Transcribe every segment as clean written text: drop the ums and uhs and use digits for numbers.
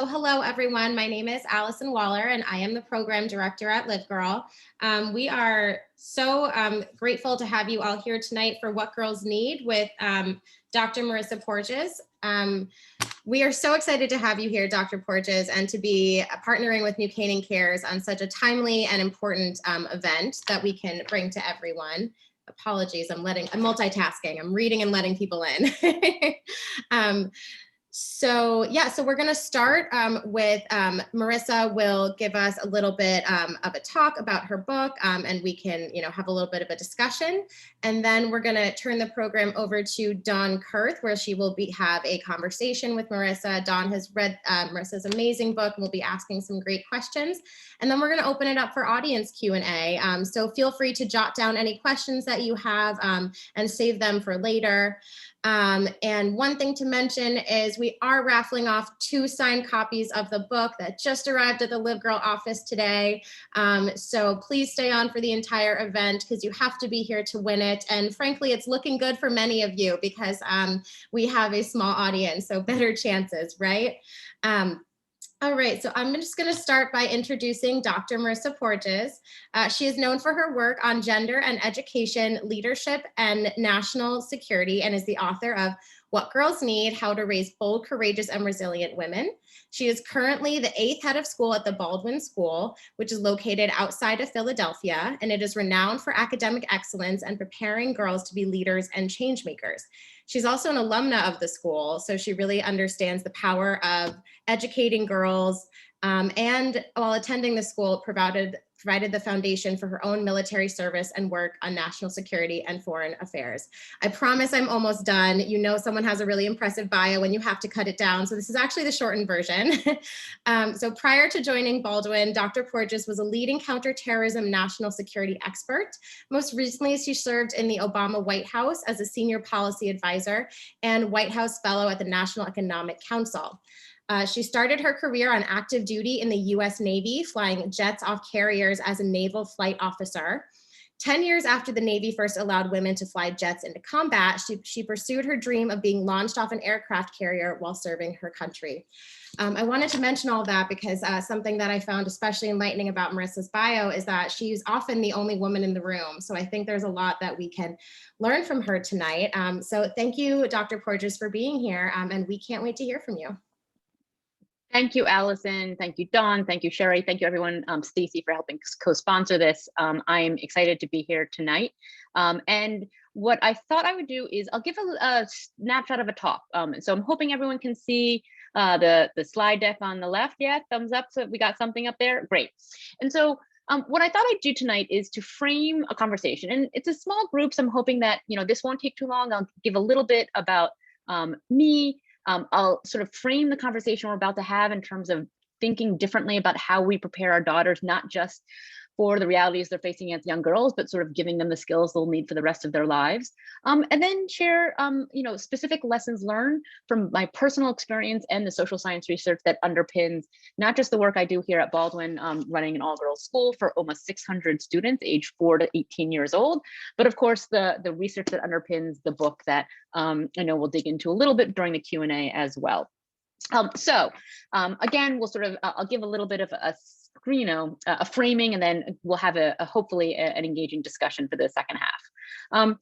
Hello, everyone. My name is Allison Waller, and I am the program director at LiveGirl. We are so grateful to have you all here tonight for What Girls Need with Dr. Marisa Porges. We are so excited to have you here, Dr. Porges, and to be partnering with New Canaan Cares on such a timely and important event that we can bring to everyone. Apologies, I'm multitasking. I'm reading and letting people in. So we're going to start with Marisa will give us a little bit of a talk about her book, and we can, have a little bit of a discussion. And then we're going to turn the program over to Dawn Kurth, where she will have a conversation with Marisa. Dawn has read Marisa's amazing book and will be asking some great questions. And then we're going to open it up for audience Q&A. So feel free to jot down any questions that you have and save them for later. And one thing to mention is we are raffling off 2 signed copies of the book that just arrived at the LiveGirl office today. So please stay on for the entire event because you have to be here to win it. And frankly, it's looking good for many of you because we have a small audience, so better chances, right? All right, so I'm just going to start by introducing Dr. Marisa Porges. She is known for her work on gender and education, leadership, and national security, and is the author of What Girls Need, How to Raise Bold, Courageous, and Resilient Women. She is currently the 8th head of school at the Baldwin School, which is located outside of Philadelphia, and it is renowned for academic excellence and preparing girls to be leaders and change makers. She's also an alumna of the school, so she really understands the power of educating girls, and while attending the school, provided the foundation for her own military service and work on national security and foreign affairs. I promise I'm almost done. You know someone has a really impressive bio when you have to cut it down, so this is actually the shortened version. So prior to joining Baldwin, Dr. Porges was a leading counterterrorism national security expert. Most recently, she served in the Obama White House as a senior policy advisor and White House fellow at the National Economic Council. She started her career on active duty in the US Navy, flying jets off carriers as a naval flight officer. 10 years after the Navy first allowed women to fly jets into combat, she pursued her dream of being launched off an aircraft carrier while serving her country. I wanted to mention all that because something that I found especially enlightening about Marisa's bio is that she's often the only woman in the room. So I think there's a lot that we can learn from her tonight. So thank you, Dr. Porges, for being here, and we can't wait to hear from you. Thank you, Allison. Thank you, Dawn. Thank you, Sherry. Thank you, everyone. Stacy for helping co-sponsor this. I'm excited to be here tonight. And what I thought I would do is I'll give a snapshot of a talk. So I'm hoping everyone can see the slide deck on the left. Yeah, thumbs up. So we got something up there. Great. And so what I thought I'd do tonight is to frame a conversation. And it's a small group, so I'm hoping that this won't take too long. I'll give a little bit about me. I'll sort of frame the conversation we're about to have in terms of thinking differently about how we prepare our daughters, not just for the realities they're facing as young girls, but sort of giving them the skills they'll need for the rest of their lives. And then share, specific lessons learned from my personal experience and the social science research that underpins not just the work I do here at Baldwin, running an all-girls school for almost 600 students aged 4 to 18 years old, but of course the research that underpins the book that I know we'll dig into a little bit during the Q&A as well. Again, we'll I'll give a little bit of a framing, and then we'll have hopefully an engaging discussion for the second half.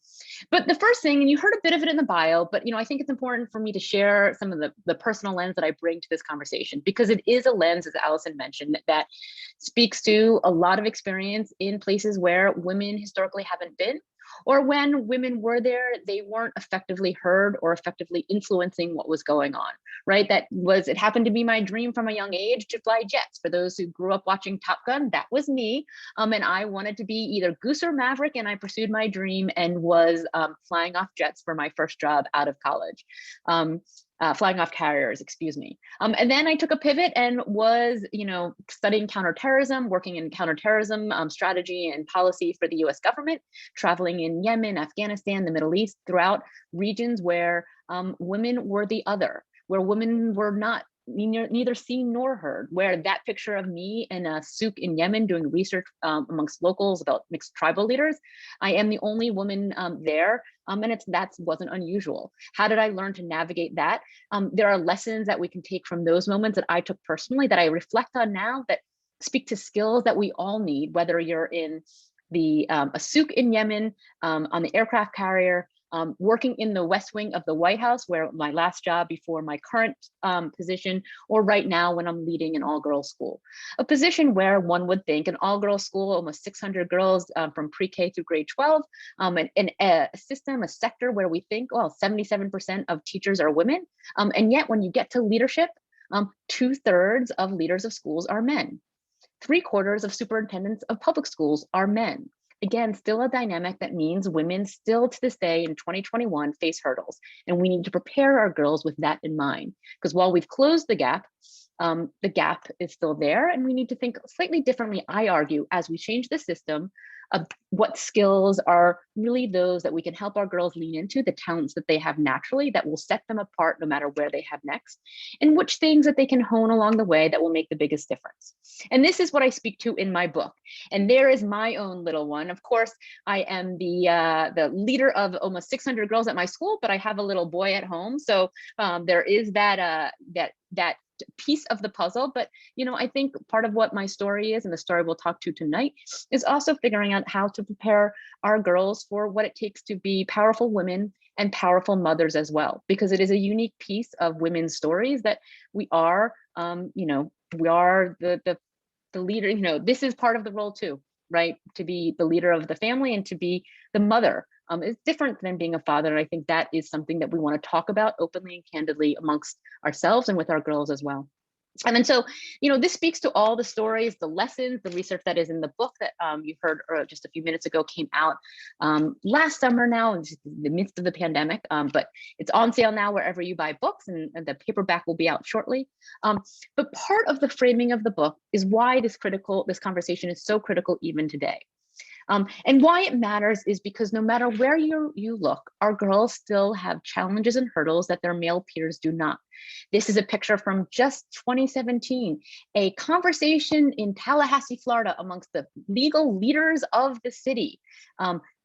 But the first thing, and you heard a bit of it in the bio, but I think it's important for me to share some of the personal lens that I bring to this conversation, because it is a lens, as Allison mentioned, that speaks to a lot of experience in places where women historically haven't been, or when women were there, they weren't effectively heard or effectively influencing what was going on, right? It happened to be my dream from a young age to fly jets. For those who grew up watching Top Gun, that was me. And I wanted to be either Goose or Maverick, and I pursued my dream and was flying off jets for my first job out of college. Flying off carriers, excuse me. And then I took a pivot and was, studying counterterrorism, working in counterterrorism strategy and policy for the US government, traveling in Yemen, Afghanistan, the Middle East, throughout regions where women were the other, where women were not neither seen nor heard, where that picture of me in a souk in Yemen doing research amongst locals about mixed tribal leaders, I am the only woman there, and that wasn't unusual. How did I learn to navigate that? There are lessons that we can take from those moments that I took personally that I reflect on now that speak to skills that we all need, whether you're in a souk in Yemen, on the aircraft carrier, working in the West Wing of the White House, where my last job before my current position, or right now when I'm leading an all-girls school. A position where one would think an all-girls school, almost 600 girls from pre-K through grade 12, and a system, a sector where we think, well, 77% of teachers are women. And yet when you get to leadership, 2/3 of leaders of schools are men. 3/4 of superintendents of public schools are men. Again, still a dynamic that means women still to this day in 2021 face hurdles. And we need to prepare our girls with that in mind. Because while we've closed the gap is still there. And we need to think slightly differently, I argue, as we change the system of what skills are really those that we can help our girls lean into, the talents that they have naturally that will set them apart no matter where they have next, and which things that they can hone along the way that will make the biggest difference. And this is what I speak to in my book. And there is my own little one. Of course, I am the leader of almost 600 girls at my school, but I have a little boy at home. So there is that piece of the puzzle. But I think part of what my story is, and the story we'll talk to tonight, is also figuring out how to prepare our girls for what it takes to be powerful women and powerful mothers as well, because it is a unique piece of women's stories that we are we are the leader. This is part of the role too, right? To be the leader of the family and to be the mother is different than being a father. And I think that is something that we want to talk about openly and candidly amongst ourselves and with our girls as well. And so, this speaks to all the stories, the lessons, the research that is in the book that you heard just a few minutes ago came out last summer now in the midst of the pandemic, but it's on sale now wherever you buy books, and the paperback will be out shortly. But part of the framing of the book is why this conversation is so critical even today. And why it matters is because no matter where you look, our girls still have challenges and hurdles that their male peers do not. This is a picture from just 2017, a conversation in Tallahassee, Florida, amongst the legal leaders of the city.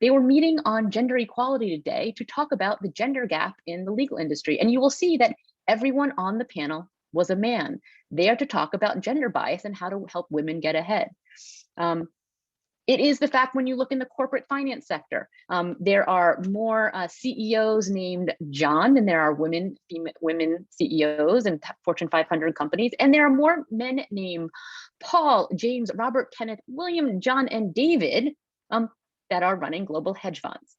They were meeting on gender equality today to talk about the gender gap in the legal industry. And you will see that everyone on the panel was a man, there to talk about gender bias and how to help women get ahead. It is the fact when you look in the corporate finance sector, there are more CEOs named John than there are women CEOs in Fortune 500 companies. And there are more men named Paul, James, Robert, Kenneth, William, John, and David that are running global hedge funds.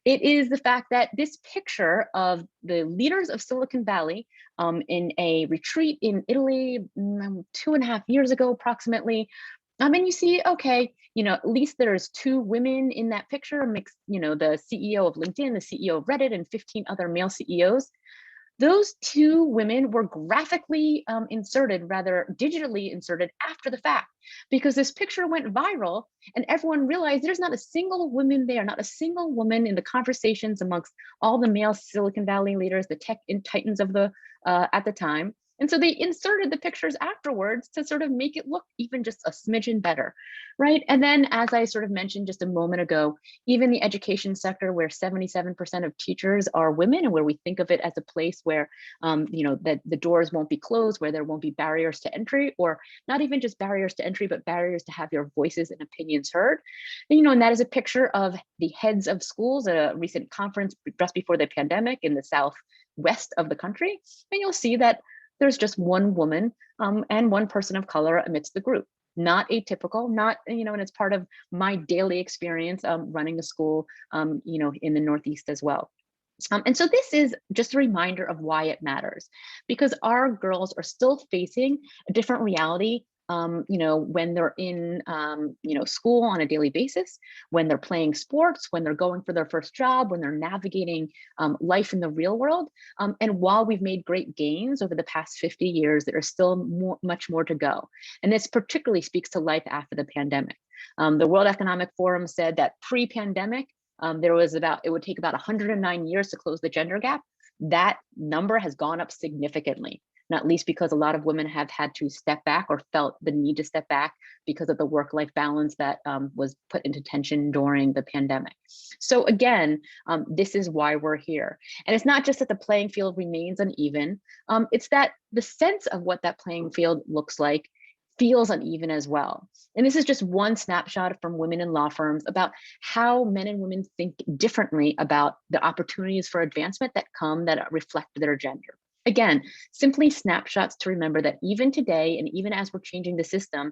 It is the fact that this picture of the leaders of Silicon Valley in a retreat in Italy 2.5 years ago, approximately. And you see, okay, at least there's 2 women in that picture, mixed, the CEO of LinkedIn, the CEO of Reddit, and 15 other male CEOs. Those 2 women were graphically inserted, rather digitally inserted after the fact, because this picture went viral and everyone realized there's not a single woman there, not a single woman in the conversations amongst all the male Silicon Valley leaders, the tech titans of the at the time. And so they inserted the pictures afterwards to sort of make it look even just a smidgen better, right? And then, as I sort of mentioned just a moment ago, even the education sector, where 77% of teachers are women, and where we think of it as a place where, that the doors won't be closed, where there won't be barriers to entry, or not even just barriers to entry, but barriers to have your voices and opinions heard. And that is a picture of the heads of schools at a recent conference just before the pandemic in the southwest of the country. And you'll see that there's just 1 woman and 1 person of color amidst the group. Not atypical, not, and it's part of my daily experience running a school, in the Northeast as well. And so this is just a reminder of why it matters, because our girls are still facing a different reality when they're in, school on a daily basis, when they're playing sports, when they're going for their first job, when they're navigating life in the real world. And while we've made great gains over the past 50 years, there is still much more to go. And this particularly speaks to life after the pandemic. The World Economic Forum said that pre-pandemic, it would take about 109 years to close the gender gap. That number has gone up significantly. not least because a lot of women have had to step back or felt the need to step back because of the work-life balance that was put into tension during the pandemic. So again, this is why we're here. And it's not just that the playing field remains uneven, it's that the sense of what that playing field looks like feels uneven as well. And this is just one snapshot from women in law firms about how men and women think differently about the opportunities for advancement that come that reflect their gender. Again, simply snapshots to remember that even today, and even as we're changing the system,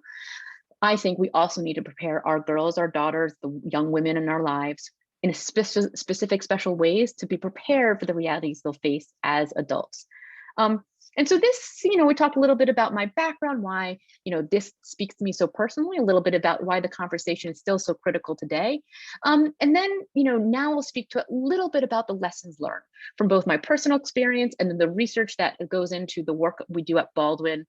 I think we also need to prepare our girls, our daughters, the young women in our lives in specific special ways to be prepared for the realities they'll face as adults. And so this, we talked a little bit about my background, why, this speaks to me so personally, a little bit about why the conversation is still so critical today. And then, now I'll speak to a little bit about the lessons learned from both my personal experience and then the research that goes into the work we do at Baldwin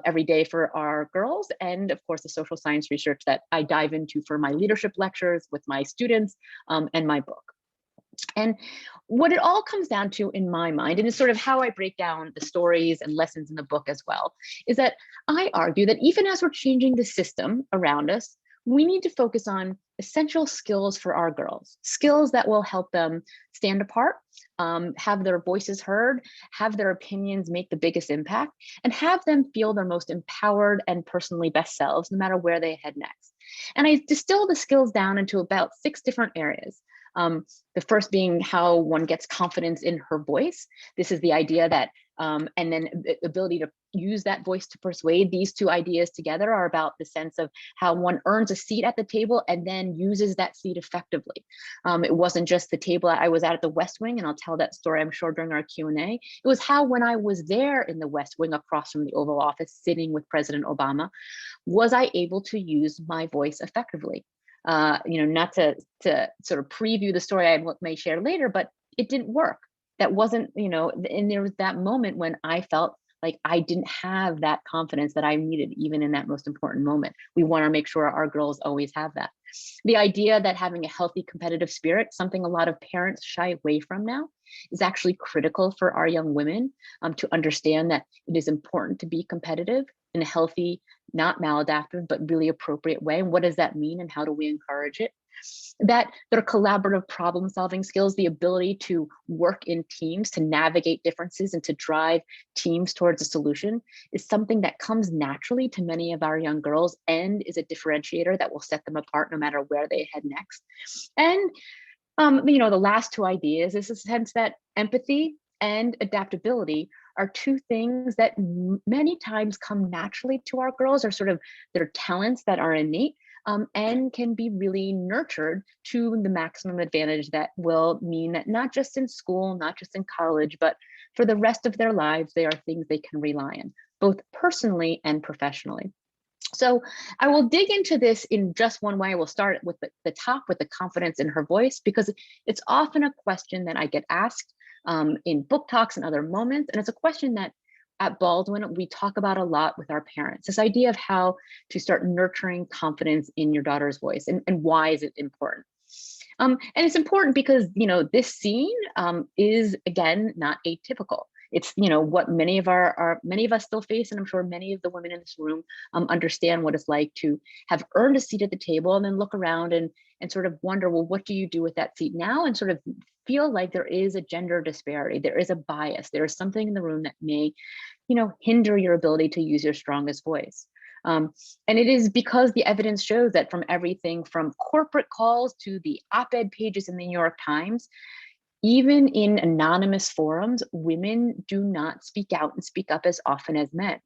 every day for our girls. And of course, the social science research that I dive into for my leadership lectures with my students and my book. And what it all comes down to in my mind, and it's sort of how I break down the stories and lessons in the book as well, is that I argue that even as we're changing the system around us, we need to focus on essential skills for our girls, skills that will help them stand apart, have their voices heard, have their opinions make the biggest impact, and have them feel their most empowered and personally best selves, no matter where they head next. And I distill the skills down into about 6 different areas. The first being how one gets confidence in her voice. This is the idea that, and then the ability to use that voice to persuade. These 2 ideas together are about the sense of how one earns a seat at the table and then uses that seat effectively. It wasn't just the table I was at the West Wing, and I'll tell that story, I'm sure, during our Q&A. It was how when I was there in the West Wing across from the Oval Office, sitting with President Obama, was I able to use my voice effectively? Not to sort of preview the story I may share later, but it didn't work. That wasn't, and there was that moment when I felt like I didn't have that confidence that I needed, even in that most important moment. We want to make sure our girls always have that. The idea that having a healthy competitive spirit, something a lot of parents shy away from now, is actually critical for our young women to understand that it is important to be competitive in a healthy, not maladaptive, but really appropriate way. And what does that mean and how do we encourage it? That their collaborative problem solving skills, the ability to work in teams, to navigate differences and to drive teams towards a solution, is something that comes naturally to many of our young girls and is a differentiator that will set them apart no matter where they head next. And the last 2 ideas is a sense that empathy and adaptability are 2 things that many times come naturally to our girls, are sort of their talents that are innate and can be really nurtured to the maximum advantage that will mean that not just in school, not just in college, but for the rest of their lives, they are things they can rely on, both personally and professionally. So I will dig into this in just one way. I will start with the top, with the confidence in her voice, because it's often a question that I get asked in book talks and other moments. And it's a question that at Baldwin, we talk about a lot with our parents, this idea of how to start nurturing confidence in your daughter's voice, and why is it important? And it's important because, this scene is, again, not atypical. It's, what many of us still face, and I'm sure many of the women in this room understand what it's like to have earned a seat at the table and then look around and sort of wonder, well, what do you do with that seat now? And sort of feel like there is a gender disparity, there is a bias, there is something in the room that may, hinder your ability to use your strongest voice. And it is because the evidence shows that from everything from corporate calls to the op-ed pages in the New York Times, even in anonymous forums, women do not speak out and speak up as often as men.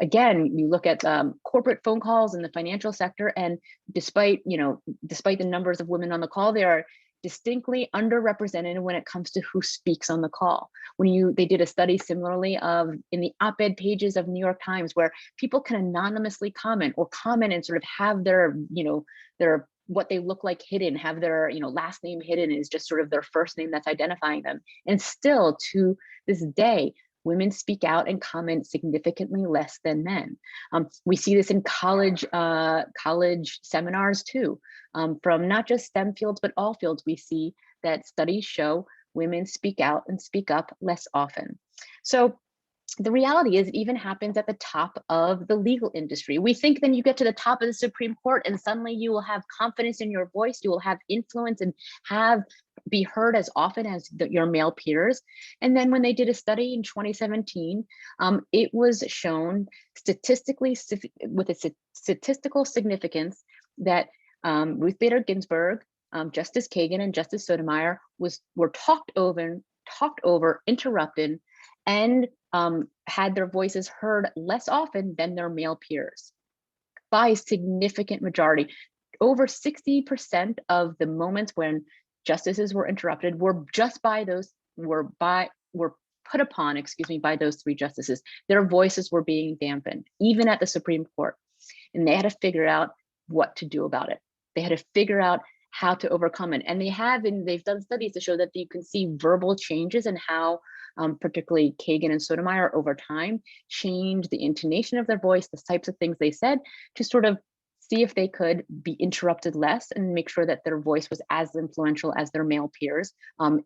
Again, you look at corporate phone calls in the financial sector, and despite the numbers of women on the call, they are distinctly underrepresented when it comes to who speaks on the call. They did a study similarly in the op-ed pages of New York Times, where people can anonymously comment and sort of have their what they look like hidden, have their last name hidden, is just sort of their first name that's identifying them. And still to this day, women speak out and comment significantly less than men. We see this in college seminars too, from not just STEM fields, but all fields. We see that studies show women speak out and speak up less often. So the reality is it even happens at the top of the legal industry. We think then you get to the top of the Supreme Court and suddenly you will have confidence in your voice, you will have influence and be heard as often as your male peers. And then when they did a study in 2017, it was shown statistically with a statistical significance that Ruth Bader Ginsburg, Justice Kagan, and Justice Sotomayor were talked over, interrupted, and had their voices heard less often than their male peers by a significant majority. Over 60% of the moments when justices were interrupted were put upon, by those three justices. Their voices were being dampened, even at the Supreme Court, and they had to figure out what to do about it. They had to figure out how to overcome it, and they've done studies to show that you can see verbal changes in how particularly Kagan and Sotomayor over time changed the intonation of their voice, the types of things they said, to sort of see if they could be interrupted less and make sure that their voice was as influential as their male peers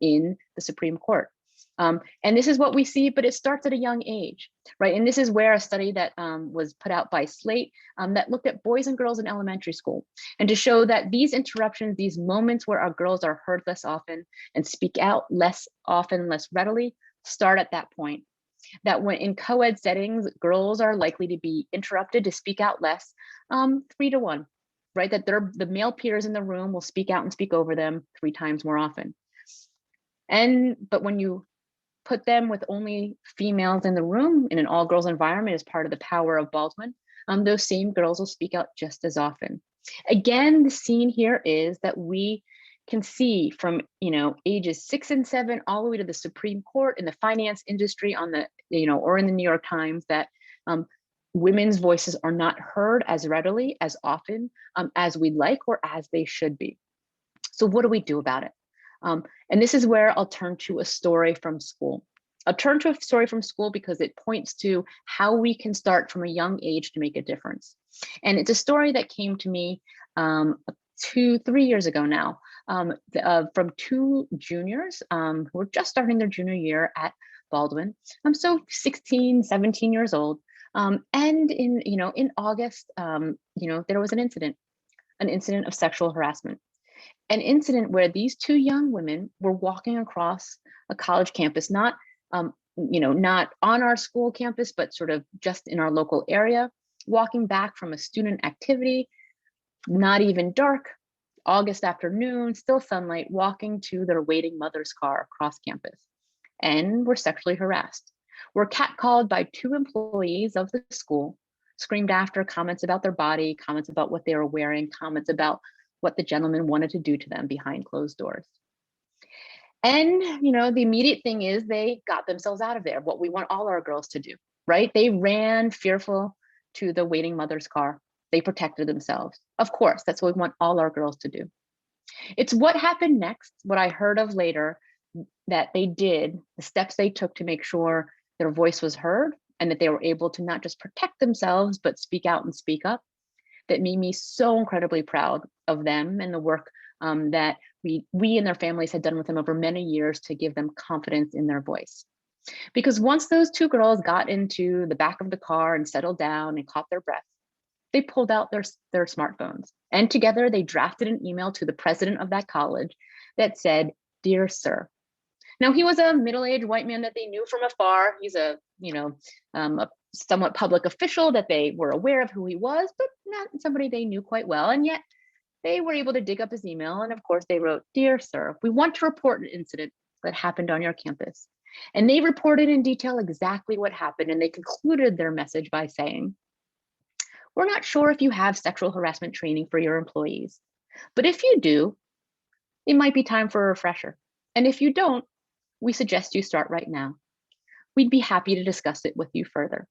in the Supreme Court. And this is what we see, but it starts at a young age, right? And this is where a study that was put out by Slate that looked at boys and girls in elementary school, and to show that these interruptions, these moments where our girls are heard less often and speak out less often, less readily, start at that point. That when in co-ed settings, girls are likely to be interrupted to speak out less, 3 to 1, right? That the male peers in the room will speak out and speak over them 3 times more often. But when you put them with only females in the room in an all-girls environment as part of the power of Baldwin, those same girls will speak out just as often. Again, the scene here is that we can see from ages 6 and 7 all the way to the Supreme Court, in the finance industry, on the or in the New York Times, that women's voices are not heard as readily, as often as we'd like, or as they should be. So what do we do about it? And this is where I'll turn to a story from school. I'll turn to a story from school because it points to how we can start from a young age to make a difference. And it's a story that came to me 2-3 years ago now, from 2 juniors who were just starting their junior year at Baldwin. So 16, 17 years old. And in August, there was an incident of sexual harassment. An incident where these 2 young women were walking across a college campus, not on our school campus, but sort of just in our local area, walking back from a student activity, not even dark, August afternoon, still sunlight, walking to their waiting mother's car across campus, and were sexually harassed. Were catcalled by 2 employees of the school, screamed after, comments about their body, comments about what they were wearing, comments about what the gentleman wanted to do to them behind closed doors. And, the immediate thing is they got themselves out of there, what we want all our girls to do, right? They ran fearful to the waiting mother's car. They protected themselves. Of course, that's what we want all our girls to do. It's what happened next, what I heard of later, that they did, the steps they took to make sure their voice was heard and that they were able to not just protect themselves, but speak out and speak up, that made me so incredibly proud of them and the work that we and their families had done with them over many years to give them confidence in their voice. Because once those 2 girls got into the back of the car and settled down and caught their breath, they pulled out their smartphones, and together they drafted an email to the president of that college that said, "Dear Sir." Now, he was a middle-aged white man that they knew from afar. He's a somewhat public official that they were aware of who he was, but not somebody they knew quite well. And yet they were able to dig up his email. And of course they wrote, "Dear Sir, we want to report an incident that happened on your campus." And they reported in detail exactly what happened. And they concluded their message by saying, "We're not sure if you have sexual harassment training for your employees, but if you do, it might be time for a refresher. And if you don't, we suggest you start right now. We'd be happy to discuss it with you further."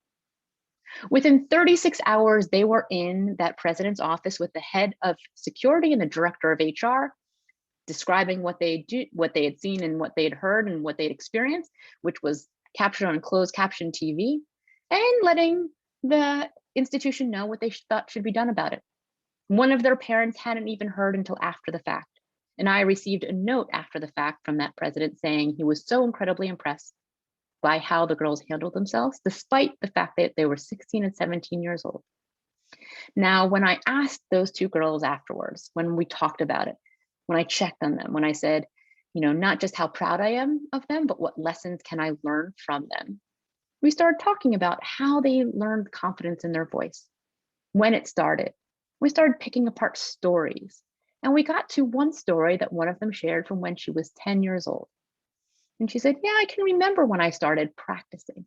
Within 36 hours, they were in that president's office with the head of security and the director of HR, describing what they had seen and what they had heard and what they'd experienced, which was captured on closed caption TV, and letting the institution know what they thought should be done about it. One of their parents hadn't even heard until after the fact. And I received a note after the fact from that president saying he was so incredibly impressed by how the girls handled themselves, despite the fact that they were 16 and 17 years old. Now, when I asked those two girls afterwards, when we talked about it, when I checked on them, when I said, not just how proud I am of them, but what lessons can I learn from them? We started talking about how they learned confidence in their voice, when it started. We started picking apart stories. And we got to one story that one of them shared from when she was 10 years old. And she said, yeah, I can remember when I started practicing.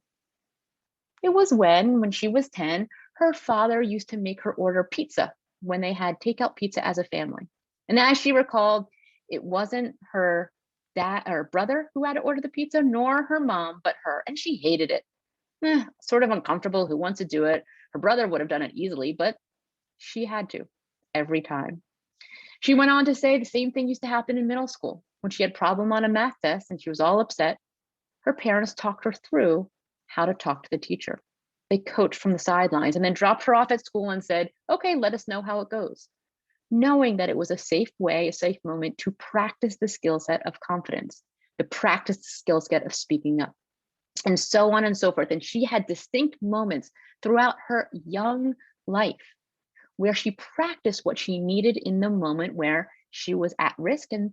It was when she was 10, her father used to make her order pizza when they had takeout pizza as a family. And as she recalled, it wasn't her dad or brother who had to order the pizza, nor her mom, but her. And she hated it. Sort of uncomfortable. Who wants to do it? Her brother would have done it easily, but she had to every time. She went on to say the same thing used to happen in middle school. When she had a problem on a math test and she was all upset, her parents talked her through how to talk to the teacher. They coached from the sidelines and then dropped her off at school and said, okay, let us know how it goes. Knowing that it was a safe way, a safe moment to practice the skill set of confidence, to practice the skill set of speaking up, and so on and so forth. And she had distinct moments throughout her young life where she practiced what she needed in the moment where she was at risk and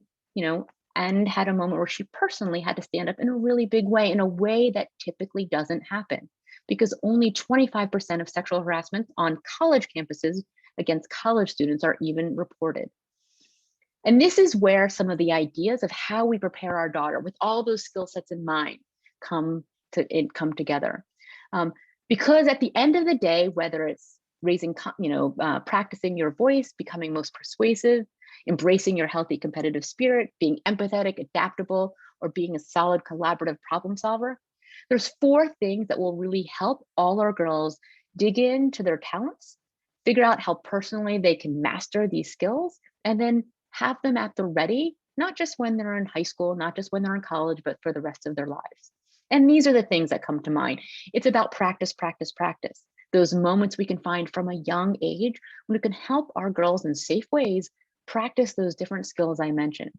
had a moment where she personally had to stand up in a really big way, in a way that typically doesn't happen, because only 25% of sexual harassment on college campuses against college students are even reported. And this is where some of the ideas of how we prepare our daughter with all those skill sets in mind come together. Because at the end of the day, whether it's raising, practicing your voice, becoming most persuasive, embracing your healthy competitive spirit, being empathetic, adaptable, or being a solid collaborative problem solver, there's 4 things that will really help all our girls dig into their talents, figure out how personally they can master these skills, and then have them at the ready, not just when they're in high school, not just when they're in college, but for the rest of their lives. And these are the things that come to mind. It's about practice, practice, practice. Those moments we can find from a young age when it can help our girls in safe ways practice those different skills I mentioned.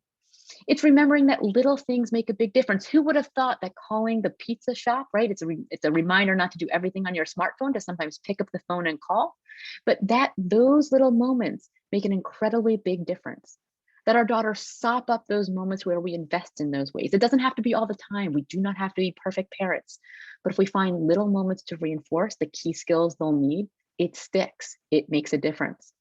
It's remembering that little things make a big difference. Who would have thought that calling the pizza shop, right? It's a reminder not to do everything on your smartphone, to sometimes pick up the phone and call, but those little moments make an incredibly big difference. That our daughters sop up those moments where we invest in those ways. It doesn't have to be all the time. We do not have to be perfect parents. But if we find little moments to reinforce the key skills they'll need, it sticks. It makes a difference.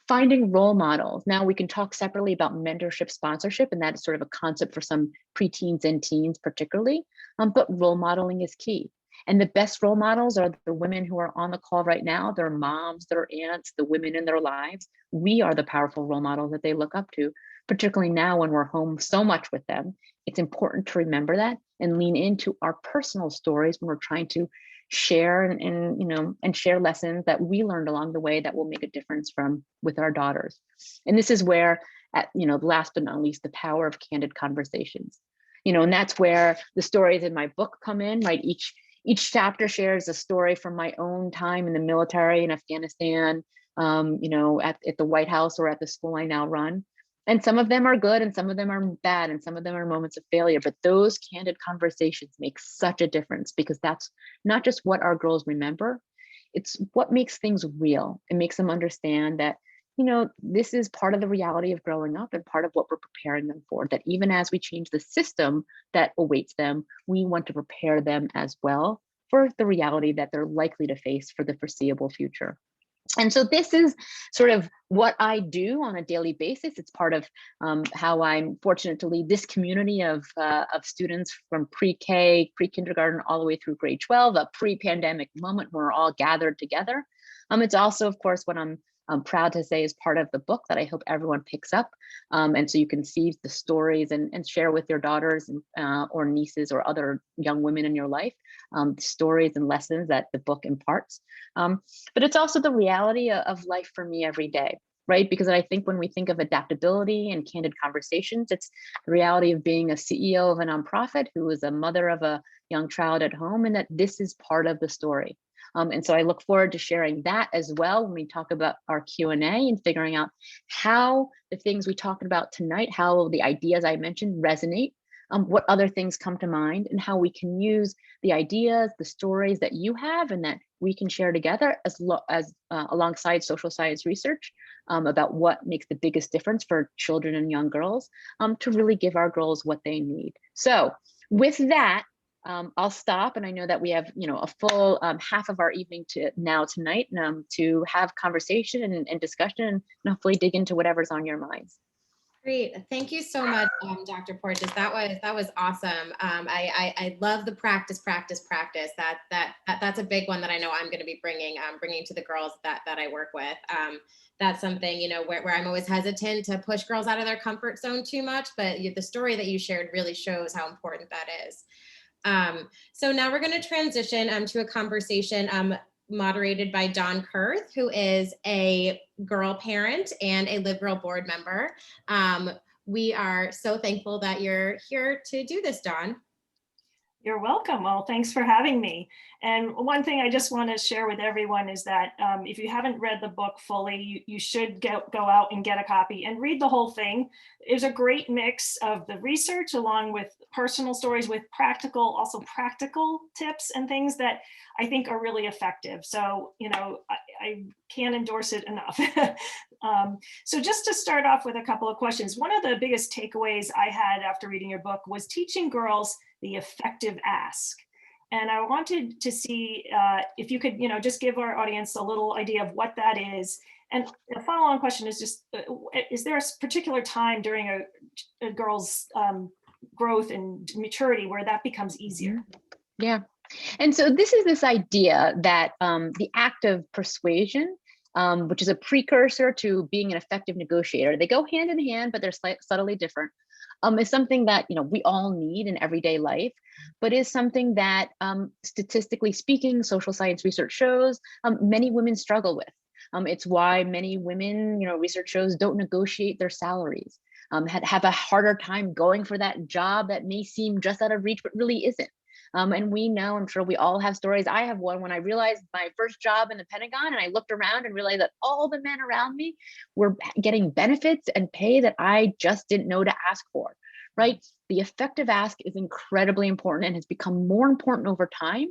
Finding role models. Now we can talk separately about mentorship sponsorship, and that is sort of a concept for some preteens and teens particularly, but role modeling is key. And the best role models are the women who are on the call right now, their moms, their aunts, the women in their lives. We are the powerful role models that they look up to, particularly now when we're home so much with them. It's important to remember that and lean into our personal stories when we're trying to share and share lessons that we learned along the way that will make a difference with our daughters. And this is where, last but not least, the power of candid conversations. And that's where the stories in my book come in, right? Each chapter shares a story from my own time in the military in Afghanistan, at the White House or at the school I now run. And some of them are good and some of them are bad and some of them are moments of failure. But those candid conversations make such a difference, because that's not just what our girls remember, it's what makes things real. It makes them understand that, this is part of the reality of growing up and part of what we're preparing them for, that even as we change the system that awaits them, we want to prepare them as well for the reality that they're likely to face for the foreseeable future. And so this is sort of what I do on a daily basis. It's part of how I'm fortunate to lead this community of students from pre-K, pre-kindergarten, all the way through grade 12, a pre-pandemic moment where we're all gathered together. It's also, of course, what I'm proud to say is part of the book that I hope everyone picks up. And so you can see the stories and share with your daughters or nieces or other young women in your life, stories and lessons that the book imparts. But it's also the reality of life for me every day, right? Because I think when we think of adaptability and candid conversations, it's the reality of being a CEO of a nonprofit who is a mother of a young child at home, and that this is part of the story. And so I look forward to sharing that as well when we talk about our Q&A and figuring out how the things we talked about tonight, how the ideas I mentioned resonate what other things come to mind, and how we can use the ideas, the stories that you have and that we can share together as alongside social science research about what makes the biggest difference for children and young girls, to really give our girls what they need. So with that, I'll stop, and I know that we have, a full half of our evening tonight to have conversation and discussion, and hopefully dig into whatever's on your minds. Great. Thank you so much, Dr. Porges. That was awesome. I love the practice. That's a big one that I know I'm going to be bringing to the girls that I work with. That's something, where I'm always hesitant to push girls out of their comfort zone too much, but the story that you shared really shows how important that is. So now we're going to transition to a conversation moderated by Dawn Kurth, who is a girl parent and a LiveGirl board member. We are so thankful that you're here to do this, Dawn. You're welcome. Well, thanks for having me. And one thing I just want to share with everyone is that if you haven't read the book fully, you should go out and get a copy and read the whole thing. It's a great mix of the research along with personal stories with also practical tips and things that I think are really effective. So, I can't endorse it enough. So just to start off with a couple of questions, one of the biggest takeaways I had after reading your book was teaching girls the effective ask. And I wanted to see if you could, just give our audience a little idea of what that is. And a follow-on question is just, is there a particular time during a girl's growth and maturity where that becomes easier? Yeah. And so this is this idea that the act of persuasion, which is a precursor to being an effective negotiator, they go hand in hand, but they're subtly different. Is something that we all need in everyday life, but is something that statistically speaking, social science research shows many women struggle with. It's why many women, research shows, don't negotiate their salaries, have a harder time going for that job that may seem just out of reach, but really isn't. And we know, I'm sure we all have stories. I have one when I realized my first job in the Pentagon, and I looked around and realized that all the men around me were getting benefits and pay that I just didn't know to ask for, right? The effective ask is incredibly important and has become more important over time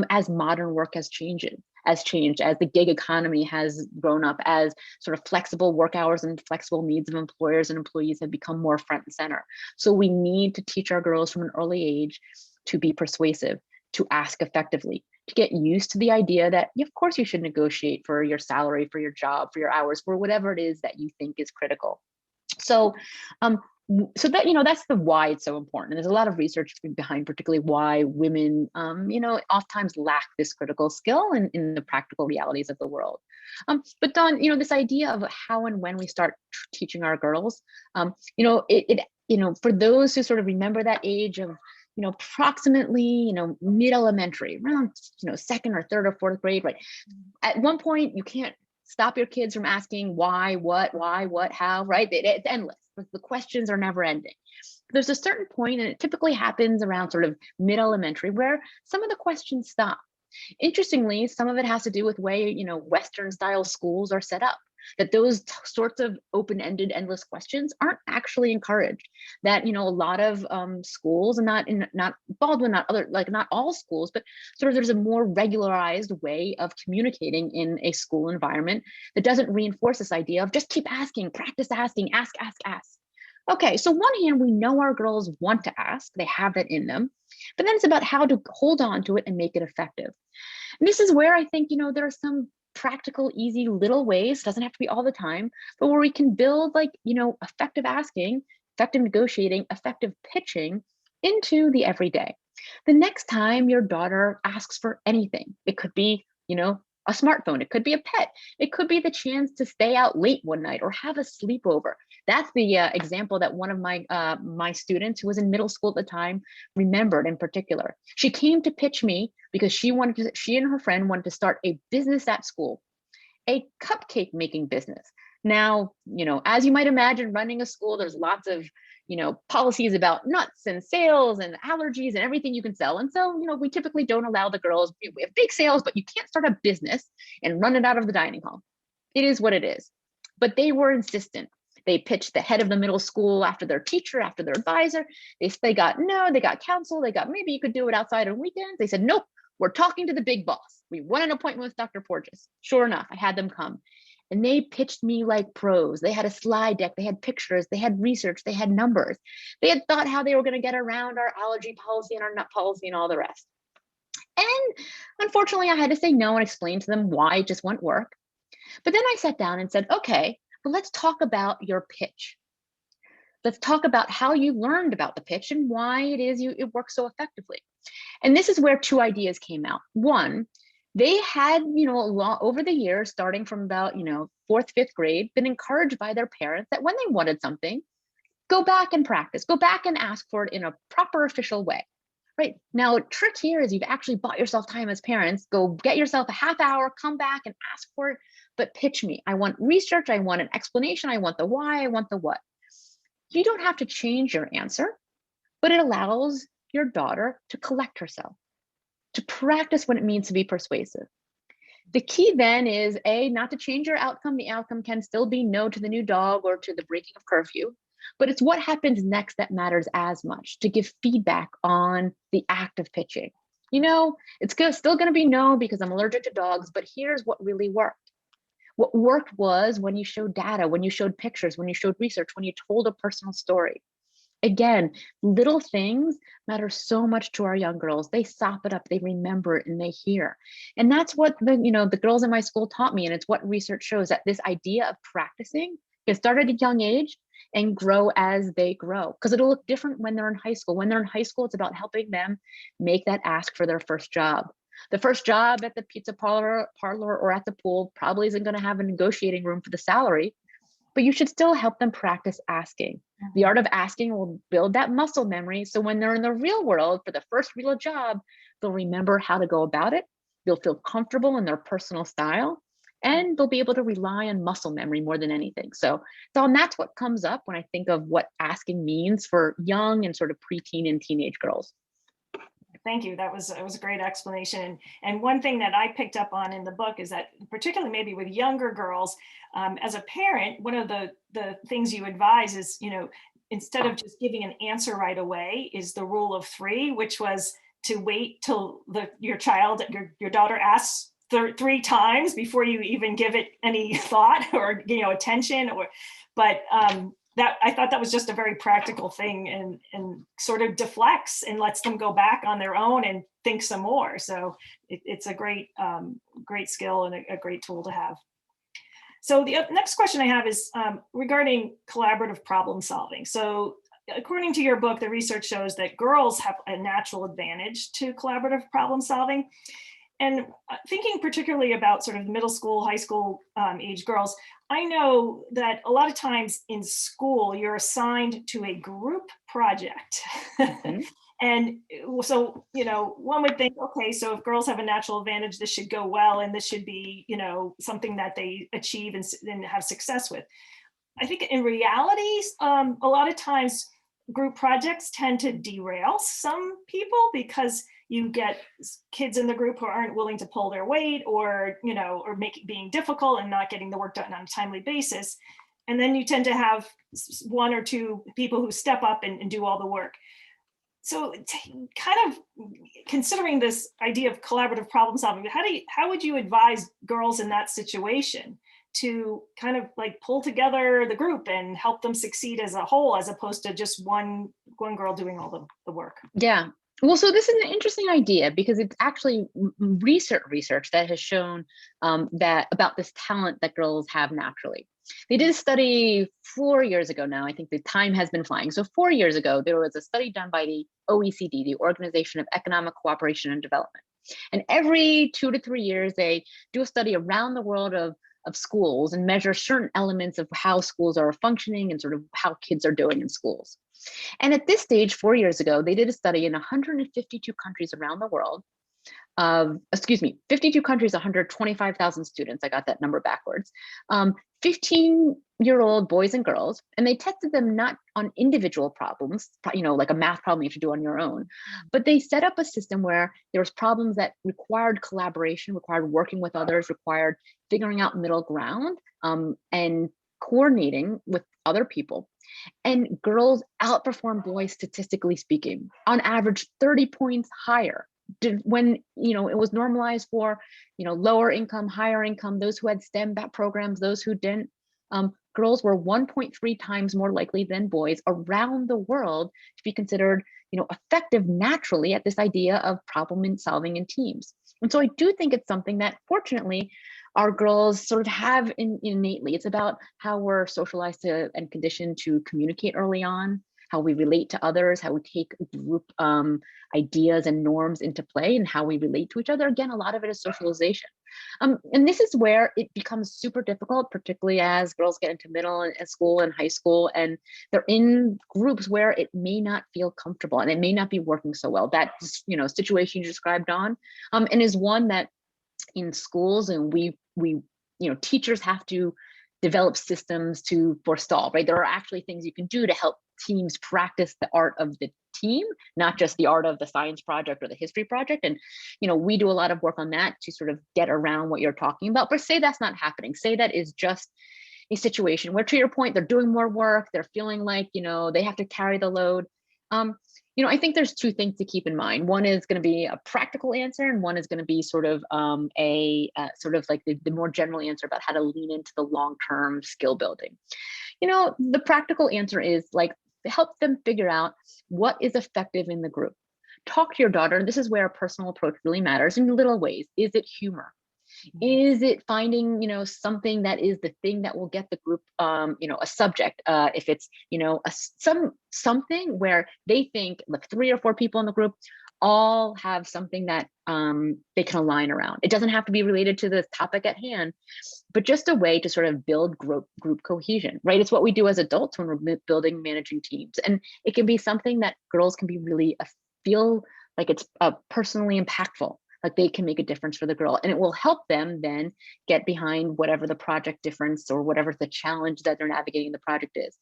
as modern work has changed, as the gig economy has grown up, as sort of flexible work hours and flexible needs of employers and employees have become more front and center. So we need to teach our girls from an early age to be persuasive, to ask effectively, to get used to the idea that, of course, you should negotiate for your salary, for your job, for your hours, for whatever it is that you think is critical. So, that, that's the why it's so important. And there's a lot of research behind particularly why women, oftentimes lack this critical skill in the practical realities of the world. But Dawn, this idea of how and when we start teaching our girls, for those who sort of remember that age of, approximately, mid-elementary, around, second or third or fourth grade, right? At one point, you can't stop your kids from asking why, what, how, right? It's endless. The questions are never ending. There's a certain point, and it typically happens around sort of mid-elementary, where some of the questions stop. Interestingly, some of it has to do with way, Western style schools are set up, that those sorts of open-ended, endless questions aren't actually encouraged. That, a lot of schools, and not Baldwin, not all schools, but sort of there's a more regularized way of communicating in a school environment that doesn't reinforce this idea of just keep asking, practice asking, ask. Okay, so one hand, we know our girls want to ask, they have that in them, but then it's about how to hold on to it and make it effective. And this is where I think, there are some practical, easy little ways, doesn't have to be all the time, but where we can build effective asking, effective negotiating, effective pitching into the everyday. The next time your daughter asks for anything, it could be, a smartphone, it could be a pet, it could be the chance to stay out late one night or have a sleepover. That's the example that one of my students who was in middle school at the time remembered in particular. She came to pitch me because she and her friend wanted to start a business at school, a cupcake making business. Now, as you might imagine, running a school, there's lots of policies about nuts and sales and allergies and everything you can sell. And so, we typically don't allow the girls, we have big sales, but you can't start a business and run it out of the dining hall. It is what it is. But they were insistent. They pitched the head of the middle school after their teacher, after their advisor. They got no, they got counsel, they got maybe you could do it outside on weekends. They said, nope, we're talking to the big boss. We want an appointment with Dr. Porges. Sure enough, I had them come. And they pitched me like pros. They had a slide deck, they had pictures, they had research, they had numbers. They had thought how they were going to get around our allergy policy and our nut policy and all the rest. And unfortunately, I had to say no and explain to them why it just wouldn't work. But then I sat down and said, okay, well, let's talk about your pitch. Let's talk about how you learned about the pitch and why it is it works so effectively. And this is where two ideas came out. One, they had, over the years, starting from about, 4th, 5th grade, been encouraged by their parents that when they wanted something, go back and practice, go back and ask for it in a proper official way. Right now, trick here is you've actually bought yourself time as parents. Go get yourself a half hour, come back and ask for it, but pitch me. I want research. I want an explanation. I want the why. I want the what. You don't have to change your answer, but it allows your daughter to collect herself, to practice what it means to be persuasive. The key then is not to change your outcome. The outcome can still be no to the new dog or to the breaking of curfew. But it's what happens next that matters as much, to give feedback on the act of pitching. It's still going to be no because I'm allergic to dogs, but here's what really worked. What worked was when you showed data, when you showed pictures, when you showed research, when you told a personal story. Again, little things matter so much to our young girls. They sop it up, they remember it, and they hear. And that's what the girls in my school taught me. And it's what research shows, that this idea of practicing can start at a young age and grow as they grow, because it'll look different when they're in high school. When they're in high school, it's about helping them make that ask for their first job. The first job at the pizza parlor or at the pool probably isn't going to have a negotiating room for the salary, but you should still help them practice asking. The art of asking will build that muscle memory. So when they're in the real world for the first real job, they'll remember how to go about it. They'll feel comfortable in their personal style, and they'll be able to rely on muscle memory more than anything. So that's what comes up when I think of what asking means for young and sort of preteen and teenage girls. Thank you. That was a great explanation. And one thing that I picked up on in the book is that, particularly maybe with younger girls, as a parent, one of the things you advise is, instead of just giving an answer right away, is the rule of 3, which was to wait till your daughter asks 3 times before you even give it any thought or attention. But that I thought that was just a very practical thing, and sort of deflects and lets them go back on their own and think some more. So it's a great skill and a great tool to have. So the next question I have is regarding collaborative problem solving. So according to your book, the research shows that girls have a natural advantage to collaborative problem solving. And thinking particularly about sort of middle school, high school age girls, I know that a lot of times in school, you're assigned to a group project. Mm-hmm. And so, one would think, okay, so if girls have a natural advantage, this should go well, and this should be, something that they achieve and have success with. I think in reality, a lot of times group projects tend to derail some people because you get kids in the group who aren't willing to pull their weight, or make it being difficult and not getting the work done on a timely basis. And then you tend to have 1 or 2 people who step up and do all the work. So kind of considering this idea of collaborative problem solving, how would you advise girls in that situation to kind of like pull together the group and help them succeed as a whole, as opposed to just one girl doing all the work? Yeah. Well, so this is an interesting idea, because it's actually research that has shown that about this talent that girls have naturally. They did a study 4 years ago now. I think the time has been flying. So 4 years ago, there was a study done by the OECD, the Organization of Economic Cooperation and Development. And every 2 to 3 years, they do a study around the world of schools and measure certain elements of how schools are functioning and sort of how kids are doing in schools. And at this stage, 4 years ago, they did a study in 152 countries around the world. 52 countries, 125,000 students. I got that number backwards. 15-year-old boys and girls, and they tested them not on individual problems, like a math problem you have to do on your own, but they set up a system where there was problems that required collaboration, required working with others, required figuring out middle ground, and coordinating with other people. And girls outperform boys statistically speaking, on average 30 points higher. When it was normalized for lower income, higher income, those who had STEM programs, those who didn't, girls were 1.3 times more likely than boys around the world to be considered effective naturally at this idea of problem solving in teams. And so I do think it's something that fortunately our girls sort of have innately. It's about how we're socialized to and conditioned to communicate early on, how we relate to others, how we take group ideas and norms into play, and how we relate to each other. Again, a lot of it is socialization. And this is where it becomes super difficult, particularly as girls get into middle and school and high school, and they're in groups where it may not feel comfortable and it may not be working so well. That situation you described on, and is one that in schools, and we teachers have to develop systems to forestall, right? There are actually things you can do to help teams practice the art of the team, not just the art of the science project or the history project. And we do a lot of work on that to sort of get around what you're talking about. But say that's not happening. Say that is just a situation where, to your point, they're doing more work, they're feeling like they have to carry the load. I think there's two things to keep in mind. One is going to be a practical answer, and one is going to be sort of like the more general answer about how to lean into the long-term skill building. The practical answer is like help them figure out what is effective in the group. Talk to your daughter. This is where a personal approach really matters in little ways. Is it humor? Is it finding, something that is the thing that will get the group, a subject? If it's, something where they think like 3 or 4 people in the group all have something that they can align around. It doesn't have to be related to the topic at hand, but just a way to sort of build group cohesion, right? It's what we do as adults when we're building, managing teams. And it can be something that girls can be really feel like it's personally impactful. Like they can make a difference for the girl, and it will help them then get behind whatever the project difference or whatever the challenge that they're navigating the project is.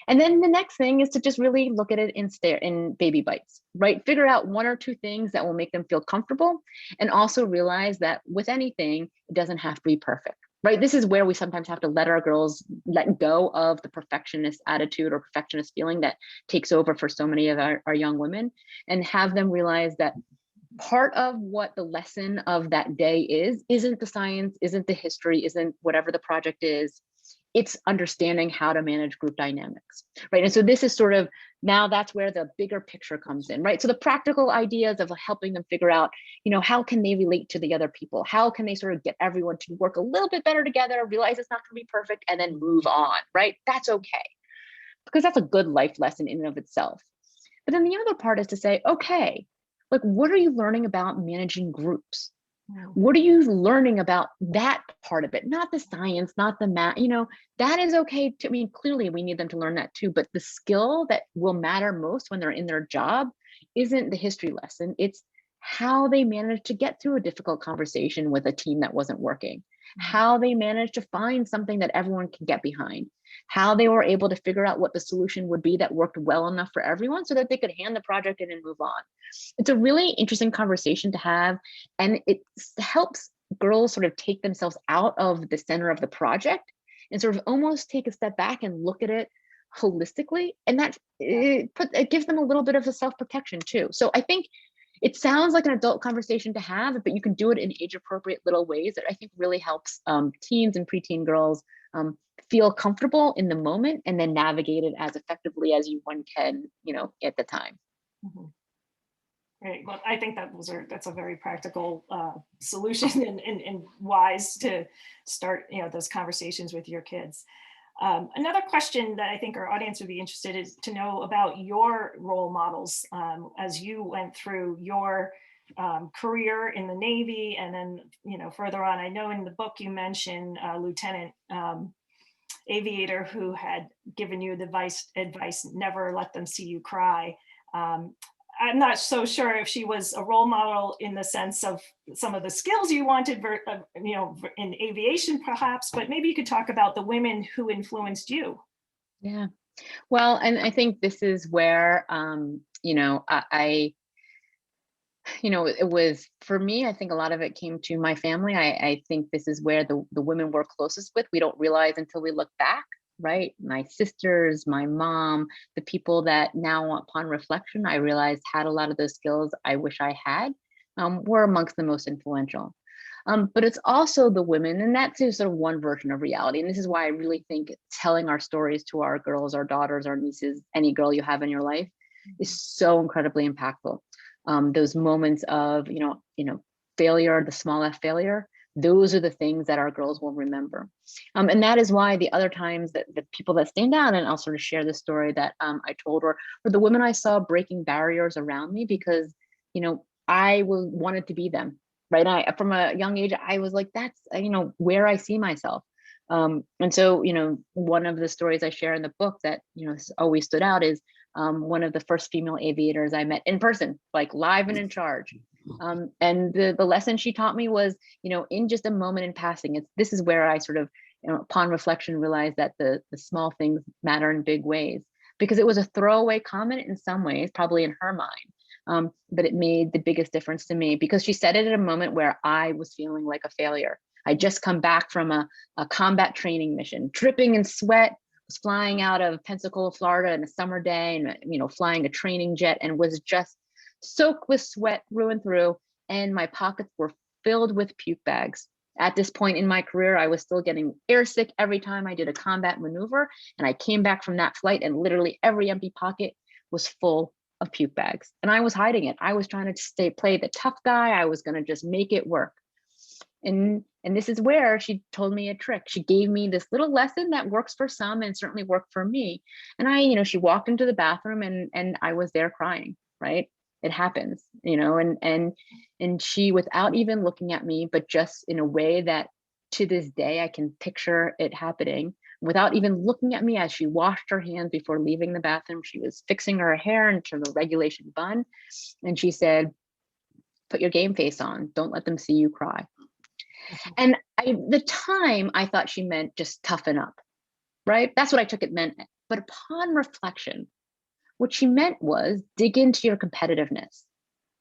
And then the next thing is to just really look at it in baby bites, right? Figure out 1 or 2 things that will make them feel comfortable, and also realize that with anything, it doesn't have to be perfect, right? This is where we sometimes have to let our girls let go of the perfectionist attitude or perfectionist feeling that takes over for so many of our young women, and have them realize that part of what the lesson of that day isn't the science, isn't the history, isn't whatever the project is. It's understanding how to manage group dynamics, right? And so this is sort of, now that's where the bigger picture comes in, right? So the practical ideas of helping them figure out, how can they relate to the other people? How can they sort of get everyone to work a little bit better together, realize it's not going to be perfect, and then move on, right? That's okay, because that's a good life lesson in and of itself. But then the other part is to say, okay, like, what are you learning about managing groups? What are you learning about that part of it? Not the science, not the math, that is okay. Clearly we need them to learn that too, but the skill that will matter most when they're in their job isn't the history lesson. It's how they managed to get through a difficult conversation with a team that wasn't working, how they managed to find something that everyone can get behind, how they were able to figure out what the solution would be that worked well enough for everyone so that they could hand the project in and move on. It's a really interesting conversation to have, and it helps girls sort of take themselves out of the center of the project and sort of almost take a step back and look at it holistically, and that it gives them a little bit of a self-protection too. So I think it sounds like an adult conversation to have, but you can do it in age-appropriate little ways that I think really helps teens and preteen girls feel comfortable in the moment, and then navigate it as effectively as one can, at the time. Mm-hmm. Great. Well, I think that's a very practical solution and wise to start, those conversations with your kids. Another question that I think our audience would be interested in is to know about your role models as you went through your career in the Navy, and then, further on. I know in the book you mentioned Lieutenant Aviator, who had given you the advice, never let them see you cry. I'm not so sure if she was a role model in the sense of some of the skills you wanted, in aviation perhaps, but maybe you could talk about the women who influenced you. Yeah, well, and I think this is where, it was, for me, I think a lot of it came to my family. I think this is where the women we're closest with, we don't realize until we look back, right? My sisters, my mom, the people that now upon reflection, I realized had a lot of those skills I wish I had, were amongst the most influential. But it's also the women, and that's just sort of one version of reality. And this is why I really think telling our stories to our girls, our daughters, our nieces, any girl you have in your life is so incredibly impactful. Those moments of, failure, the small f failure, those are the things that our girls will remember. And that is why the other times that the people that stand out, and I'll sort of share the story that I told, were the women I saw breaking barriers around me, because, I wanted to be them, right? From a young age, I was like, that's, where I see myself. And so, one of the stories I share in the book that, always stood out is one of the first female aviators I met in person, like live and in charge. And the lesson she taught me was, in just a moment in passing, this is where I sort of, upon reflection, realized that the small things matter in big ways, because it was a throwaway comment in some ways, probably in her mind. But it made the biggest difference to me, because she said it at a moment where I was feeling like a failure. I just come back from a combat training mission, dripping in sweat, was flying out of Pensacola, Florida in a summer day, and flying a training jet, and was just soaked with sweat through and through. And my pockets were filled with puke bags. At this point in my career, I was still getting airsick every time I did a combat maneuver. And I came back from that flight, and literally every empty pocket was full of puke bags. And I was hiding it. I was trying to play the tough guy. I was going to just make it work. And this is where she told me a trick. She gave me this little lesson that works for some and certainly worked for me. And she walked into the bathroom, and I was there crying, right? It happens, and she, without even looking at me, but just in a way that to this day, I can picture it happening, without even looking at me, as she washed her hands before leaving the bathroom, she was fixing her hair into the regulation bun. And she said, "Put your game face on. Don't let them see you cry." And the time I thought she meant just toughen up, right? That's what I took it meant. But upon reflection, what she meant was dig into your competitiveness,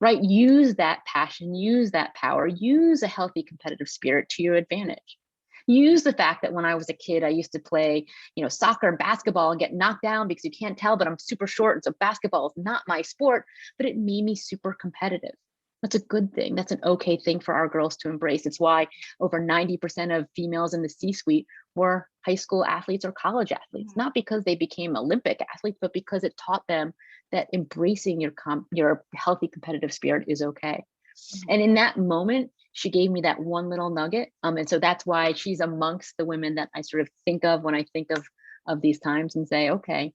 right? Use that passion, use that power, use a healthy competitive spirit to your advantage. Use the fact that when I was a kid, I used to play, soccer and basketball and get knocked down because you can't tell, but I'm super short. And so basketball is not my sport, but it made me super competitive. That's a good thing. That's an okay thing for our girls to embrace. It's why over 90% of females in the C-suite were high school athletes or college athletes, not because they became Olympic athletes, but because it taught them that embracing your healthy competitive spirit is okay. And in that moment, she gave me that one little nugget. And so that's why she's amongst the women that I sort of think of when I think of these times and say, okay,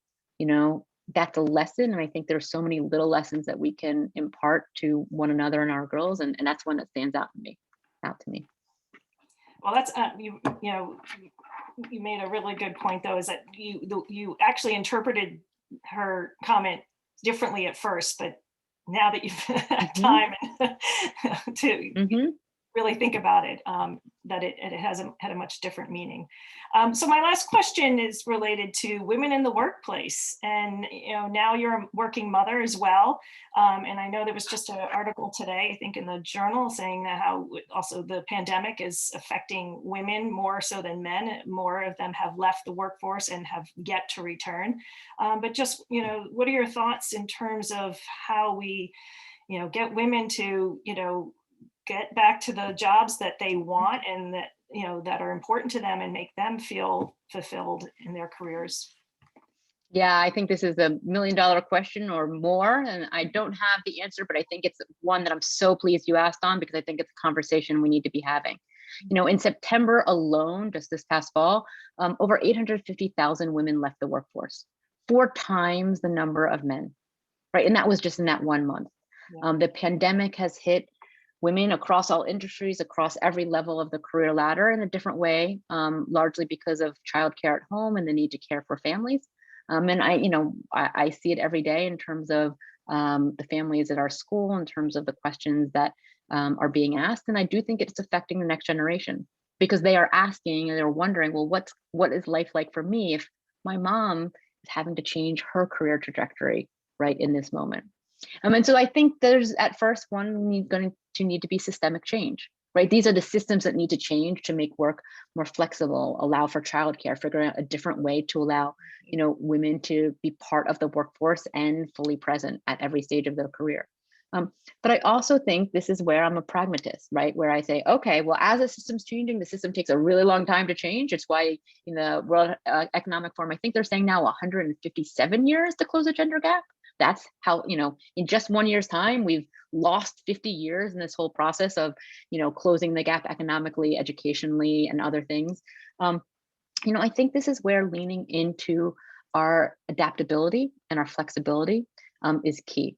that's a lesson. And I think there's so many little lessons that we can impart to one another and our girls. And that's one that stands out to me. Well, that's, you made a really good point, though, is that you actually interpreted her comment differently at first, but now that you've had time to really think about it, that it has had a much different meaning. So my last question is related to women in the workplace. And now you're a working mother as well. And I know there was just an article today, I think in the Journal, saying that how also the pandemic is affecting women more so than men. More of them have left the workforce and have yet to return. But just, what are your thoughts in terms of how we, get women to, get back to the jobs that they want and that, that are important to them and make them feel fulfilled in their careers? Yeah, I think this is a $1 million question or more, and I don't have the answer, but I think it's one that I'm so pleased you asked on, because I think it's a conversation we need to be having. In September alone, just this past fall, over 850,000 women left the workforce, 4 times the number of men, right? And that was just in that 1 month. Yeah. The pandemic has hit women across all industries, across every level of the career ladder in a different way, largely because of childcare at home and the need to care for families. And I see it every day in terms of the families at our school, in terms of the questions that are being asked. And I do think it's affecting the next generation, because they are asking and they're wondering, well, what is life like for me if my mom is having to change her career trajectory right in this moment? And so I think there's at first going to need to be systemic change, right? These are the systems that need to change to make work more flexible, allow for childcare, figuring out a different way to allow, women to be part of the workforce and fully present at every stage of their career. But I also think this is where I'm a pragmatist, right? Where I say, okay, well, as a system's changing, the system takes a really long time to change. It's why in the World Economic Forum, I think they're saying now 157 years to close the gender gap. That's how, in just 1 year's time, we've lost 50 years in this whole process of, closing the gap economically, educationally, and other things. I think this is where leaning into our adaptability and our flexibility is key.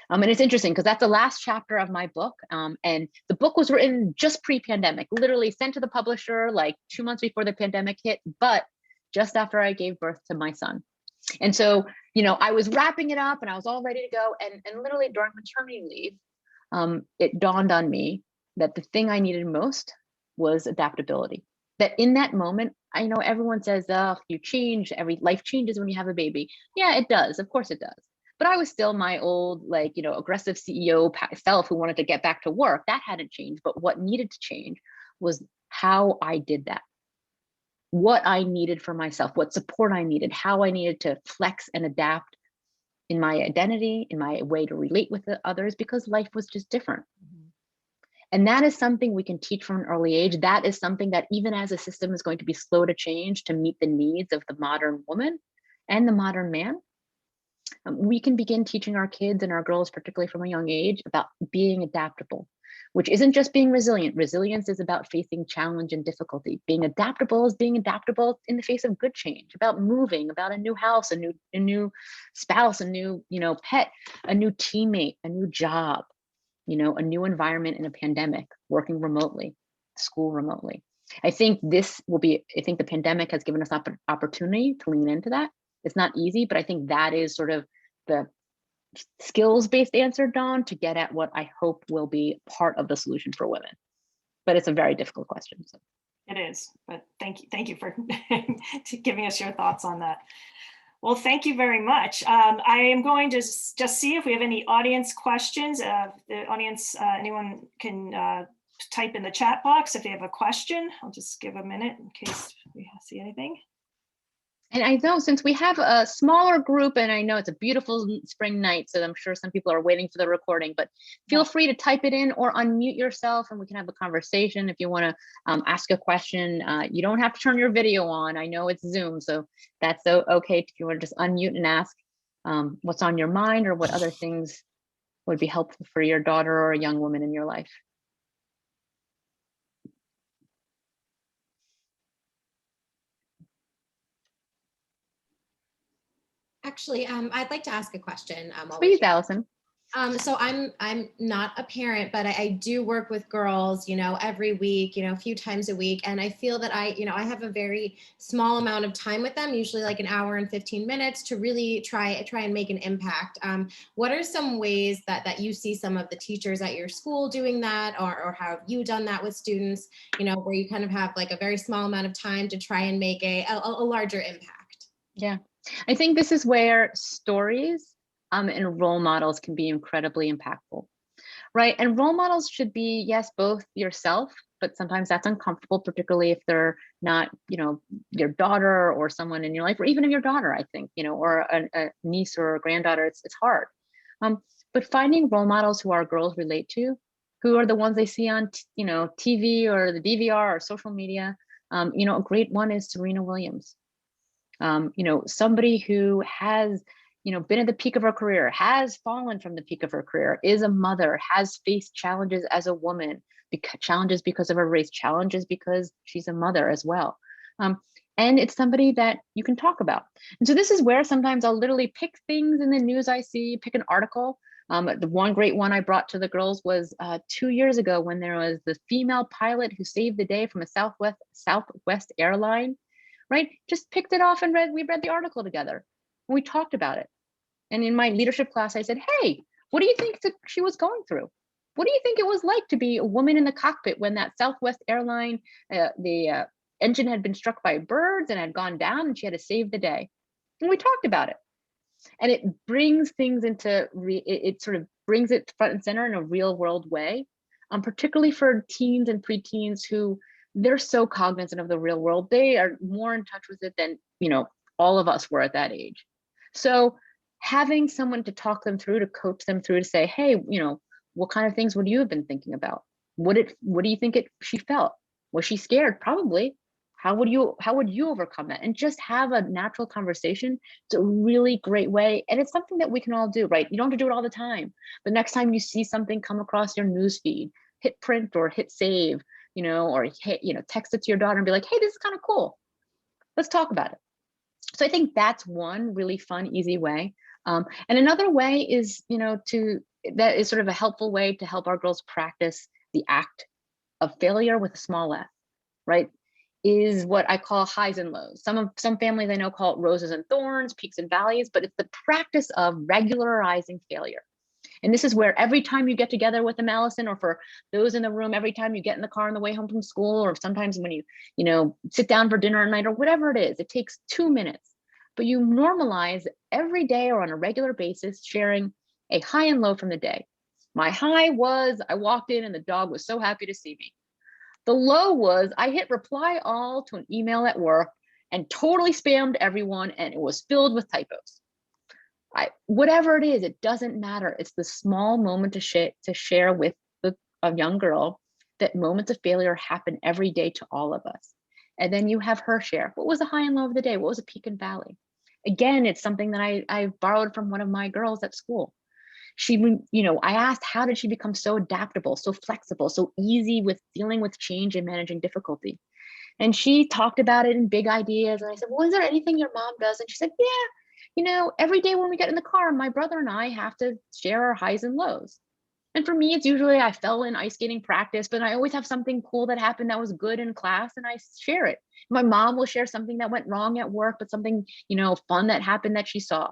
And it's interesting because that's the last chapter of my book. And the book was written just pre-pandemic, literally sent to the publisher like 2 months before the pandemic hit, but just after I gave birth to my son. And so, I was wrapping it up and I was all ready to go. And literally during maternity leave, it dawned on me that the thing I needed most was adaptability. That in that moment, I know everyone says, oh, you change, life changes when you have a baby. Yeah, it does. Of course it does. But I was still my old, aggressive CEO self who wanted to get back to work. That hadn't changed. But what needed to change was how I did that. What I needed for myself, what support I needed, how I needed to flex and adapt in my identity, in my way to relate with the others, because life was just different. Mm-hmm. And that is something we can teach from an early age. That is something that even as a system is going to be slow to change to meet the needs of the modern woman and the modern man. We can begin teaching our kids and our girls, particularly from a young age, about being adaptable, which isn't just being resilient. Resilience is about facing challenge and difficulty. Being adaptable is being adaptable in the face of good change, about moving, about a new house, a new spouse, a new, pet, a new teammate, a new job, a new environment in a pandemic, working remotely, school remotely. I think the pandemic has given us opportunity to lean into that. It's not easy, but I think that is sort of the skills-based answer, Dawn, to get at what I hope will be part of the solution for women. But it's a very difficult question. So. It is, but thank you for giving us your thoughts on that. Well, thank you very much. I am going to just see if we have any audience questions. The audience, anyone can type in the chat box if they have a question. I'll just give a minute in case we see anything. And I know since we have a smaller group, and I know it's a beautiful spring night, so I'm sure some people are waiting for the recording, but feel free to type it in or unmute yourself and we can have a conversation if you want to ask a question. You don't have to turn your video on. I know it's Zoom, so that's okay if you want to just unmute and ask what's on your mind or what other things would be helpful for your daughter or a young woman in your life. Actually, I'd like to ask a question. Please, Allison. So I'm not a parent, but I do work with girls, every week, a few times a week. And I feel that I have a very small amount of time with them, usually like an hour and 15 minutes to really try and make an impact. What are some ways that you see some of the teachers at your school doing that, or how have you done that with students, where you kind of have like a very small amount of time to try and make a larger impact? Yeah. I think this is where stories and role models can be incredibly impactful, right? And role models should be, yes, both yourself, but sometimes that's uncomfortable, particularly if they're not, your daughter or someone in your life, or even your daughter, I think, or a niece or a granddaughter, it's hard. But finding role models who our girls relate to, who are the ones they see on, TV or the DVR or social media. A great one is Serena Williams. Somebody who has, been at the peak of her career, has fallen from the peak of her career, is a mother, has faced challenges as a woman, challenges because of her race, challenges because she's a mother as well. And it's somebody that you can talk about. And so this is where sometimes I'll literally pick things in the news I see, pick an article. The one great one I brought to the girls was 2 years ago when there was the female pilot who saved the day from a Southwest airline. Right? Just picked it off and we read the article together and we talked about it. And in my leadership class, I said, hey, what do you think that she was going through? What do you think it was like to be a woman in the cockpit when that Southwest airline, the engine had been struck by birds and had gone down and she had to save the day? And we talked about it. And it brings things into, it sort of brings it front and center in a real world way, particularly for teens and preteens who they're so cognizant of the real world. They are more in touch with it than, all of us were at that age. So having someone to talk them through, to coach them through, to say, hey, what kind of things would you have been thinking about? What do you think she felt? Was she scared? Probably. How would you overcome that? And just have a natural conversation. It's a really great way. And it's something that we can all do, right? You don't have to do it all the time. But next time you see something come across your news feed, hit print or hit save, or hit, text it to your daughter and be like, hey, this is kind of cool. Let's talk about it. So I think that's one really fun, easy way. And another way is, that is sort of a helpful way to help our girls practice the act of failure with a small f, right? Is what I call highs and lows. Some families I know call it roses and thorns, peaks and valleys, but it's the practice of regularizing failure. And this is where every time you get together with them, Allison, or for those in the room, every time you get in the car on the way home from school, or sometimes when you sit down for dinner at night, or whatever it is, it takes 2 minutes. But you normalize every day or on a regular basis sharing a high and low from the day. My high was I walked in and the dog was so happy to see me. The low was I hit reply all to an email at work and totally spammed everyone, and it was filled with typos. Whatever it is, it doesn't matter. It's the small moment to share with a young girl that moments of failure happen every day to all of us. And then you have her share. What was the high and low of the day? What was a peak and valley? Again, it's something that I borrowed from one of my girls at school. I asked, how did she become so adaptable, so flexible, so easy with dealing with change and managing difficulty? And she talked about it in big ideas. And I said, well, is there anything your mom does? And she said, yeah, every day when we get in the car, my brother and I have to share our highs and lows. And for me, it's usually I fell in ice skating practice, but I always have something cool that happened that was good in class and I share it. My mom will share something that went wrong at work, but something, fun that happened that she saw.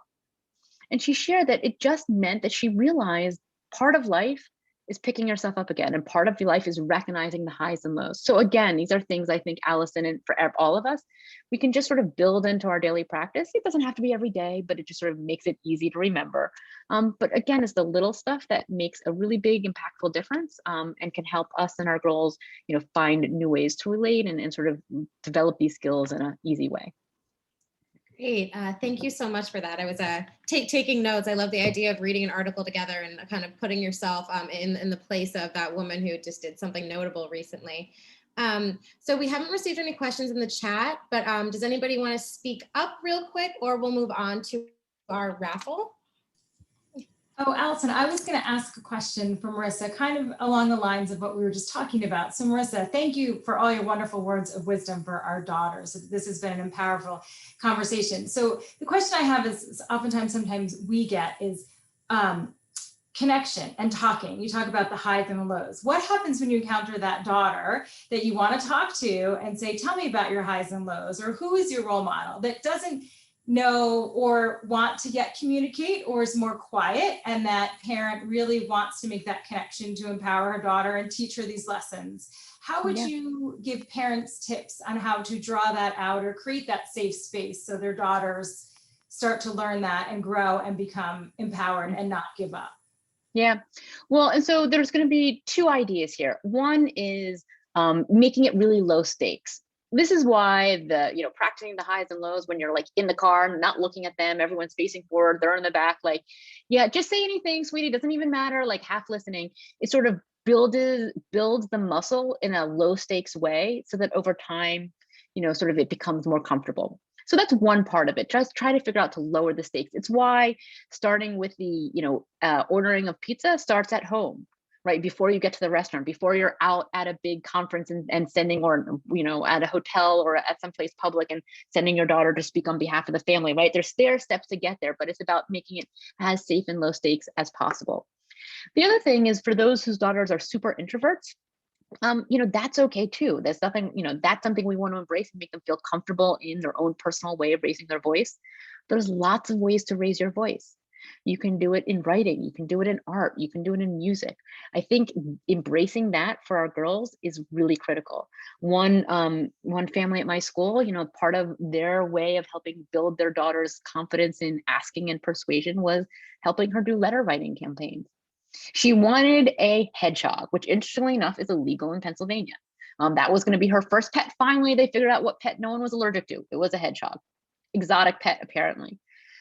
And she shared that it just meant that she realized part of life is picking yourself up again. And part of your life is recognizing the highs and lows. So again, these are things I think, Allison, and for all of us, we can just sort of build into our daily practice. It doesn't have to be every day, but it just sort of makes it easy to remember. But again, it's the little stuff that makes a really big, impactful difference, and can help us and our girls, find new ways to relate and sort of develop these skills in an easy way. Great. Thank you so much for that. I was taking notes. I love the idea of reading an article together and kind of putting yourself in the place of that woman who just did something notable recently. So we haven't received any questions in the chat, but does anybody want to speak up real quick, or we'll move on to our raffle? Oh, Allison, I was going to ask a question for Marisa, kind of along the lines of what we were just talking about. So Marisa, thank you for all your wonderful words of wisdom for our daughters. This has been an powerful conversation. So the question I have is sometimes we get is connection and talking. You talk about the highs and the lows. What happens when you encounter that daughter that you want to talk to and say, tell me about your highs and lows, or who is your role model that doesn't know or want to yet communicate, or is more quiet, and that parent really wants to make that connection to empower her daughter and teach her these lessons? How would you give parents tips on how to draw that out or create that safe space so their daughters start to learn that and grow and become empowered and not give up? Yeah, well, and so there's going to be two ideas here. One is making it really low stakes. This is why practicing the highs and lows when you're like in the car, not looking at them, everyone's facing forward, they're in the back, like, yeah, just say anything, sweetie, doesn't even matter, like half listening. It sort of builds the muscle in a low stakes way so that over time, sort of it becomes more comfortable. So that's one part of it. Just try to figure out to lower the stakes. It's why starting with the, ordering of pizza starts at home, right? Before you get to the restaurant, before you're out at a big conference and sending, or, at a hotel or at some place public and sending your daughter to speak on behalf of the family, right? There's steps to get there, but it's about making it as safe and low stakes as possible. The other thing is for those whose daughters are super introverts, that's okay too. There's nothing, that's something we want to embrace and make them feel comfortable in their own personal way of raising their voice. There's lots of ways to raise your voice. You can do it in writing. You can do it in art. You can do it in music. I think embracing that for our girls is really critical. One family at my school, part of their way of helping build their daughter's confidence in asking and persuasion was helping her do letter writing campaigns. She wanted a hedgehog, which interestingly enough is illegal in Pennsylvania. That was going to be her first pet. Finally, they figured out what pet no one was allergic to. It was a hedgehog, exotic pet, apparently.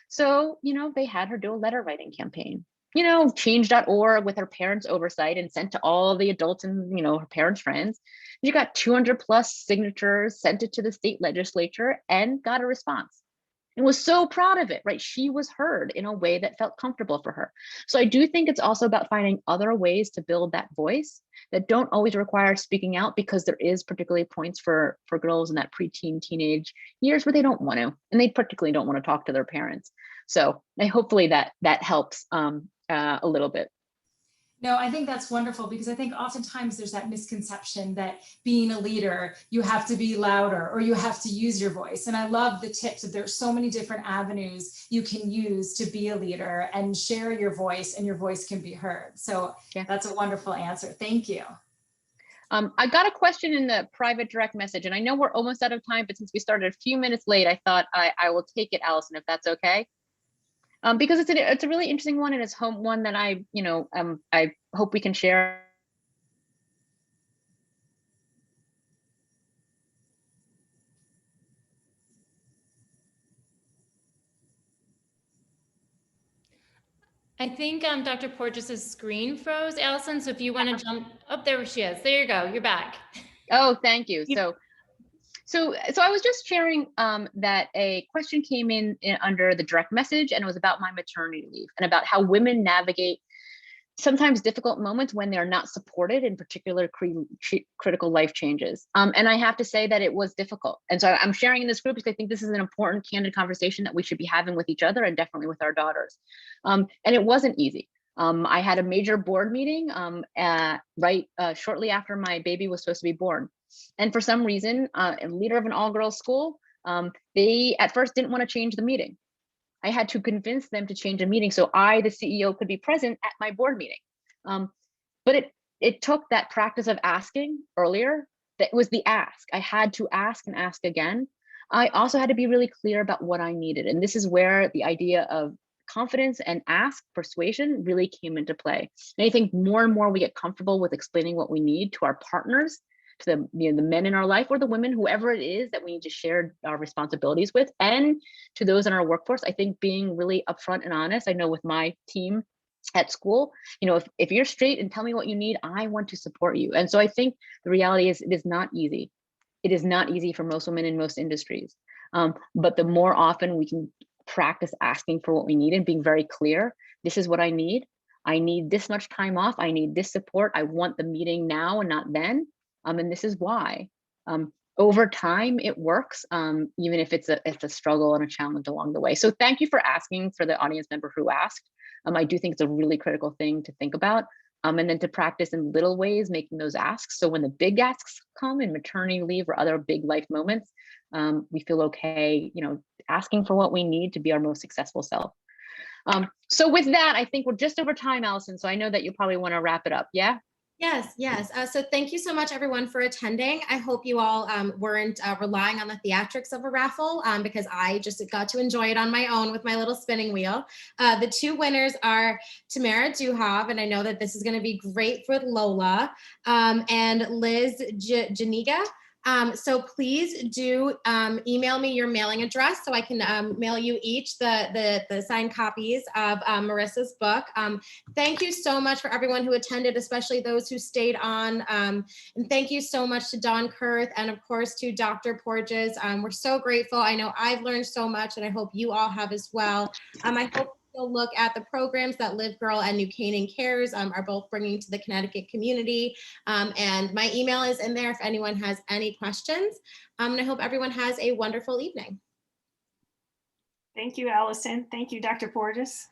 So, they had her do a letter writing campaign, change.org with her parents' oversight and sent to all the adults and, her parents' friends. She got 200 plus signatures, sent it to the state legislature and got a response. And was so proud of it, right? She was heard in a way that felt comfortable for her. So I do think it's also about finding other ways to build that voice that don't always require speaking out, because there is particularly points for girls in that preteen, teenage years where they don't want to, and they particularly don't want to talk to their parents. So hopefully that helps a little bit. No, I think that's wonderful, because I think oftentimes there's that misconception that being a leader, you have to be louder or you have to use your voice. And I love the tips that there's so many different avenues you can use to be a leader and share your voice, and your voice can be heard. So yeah, that's a wonderful answer. Thank you. I got a question in the private direct message, and I know we're almost out of time, but since we started a few minutes late, I thought I will take it, Allison, if that's okay. Because it's a really interesting one, and it's one that I hope we can share. I think Dr. Porges' screen froze, Allison. So if you want to jump, oh, there she is. There you go. You're back. Oh, thank you. So I was just sharing that a question came in under the direct message, and it was about my maternity leave and about how women navigate sometimes difficult moments when they're not supported in particular critical life changes. And I have to say that it was difficult. And so I'm sharing in this group because I think this is an important, candid conversation that we should be having with each other, and definitely with our daughters. And it wasn't easy. I had a major board meeting shortly after my baby was supposed to be born. And for some reason, a leader of an all-girls school, they at first didn't want to change the meeting. I had to convince them to change a meeting so I, the CEO, could be present at my board meeting. But it took that practice of asking earlier. That was the ask. I had to ask and ask again. I also had to be really clear about what I needed. And this is where the idea of confidence and persuasion really came into play. And I think more and more we get comfortable with explaining what we need to our partners, to the men in our life, or the women, whoever it is that we need to share our responsibilities with, and to those in our workforce. I think being really upfront and honest. I know with my team at school, if you're straight and tell me what you need, I want to support you. And so I think the reality is it is not easy. It is not easy for most women in most industries. But the more often we can practice asking for what we need and being very clear, this is what I need. I need this much time off. I need this support. I want the meeting now and not then. And this is why. Over time, it works, even if it's a struggle and a challenge along the way. So thank you for asking, for the audience member who asked. I do think it's a really critical thing to think about. And then to practice in little ways, making those asks. So when the big asks come in maternity leave or other big life moments, we feel okay, asking for what we need to be our most successful self. So with that, I think we're just over time, Allison. So I know that you probably want to wrap it up. Yeah? Yes. So thank you so much, everyone, for attending. I hope you all weren't relying on the theatrics of a raffle, because I just got to enjoy it on my own with my little spinning wheel. The two winners are Tamara Duhov, and I know that this is going to be great for Lola, and Liz Janiga. So please do email me your mailing address so I can mail you each the signed copies of Marisa's book. Thank you so much for everyone who attended, especially those who stayed on. And thank you so much to Dawn Kurth and of course to Dr. Porges. We're so grateful. I know I've learned so much and I hope you all have as well. I hope you'll look at the programs that LiveGirl and New Canaan Cares are both bringing to the Connecticut community. And my email is in there if anyone has any questions. And I hope everyone has a wonderful evening. Thank you, Allison. Thank you, Dr. Porges.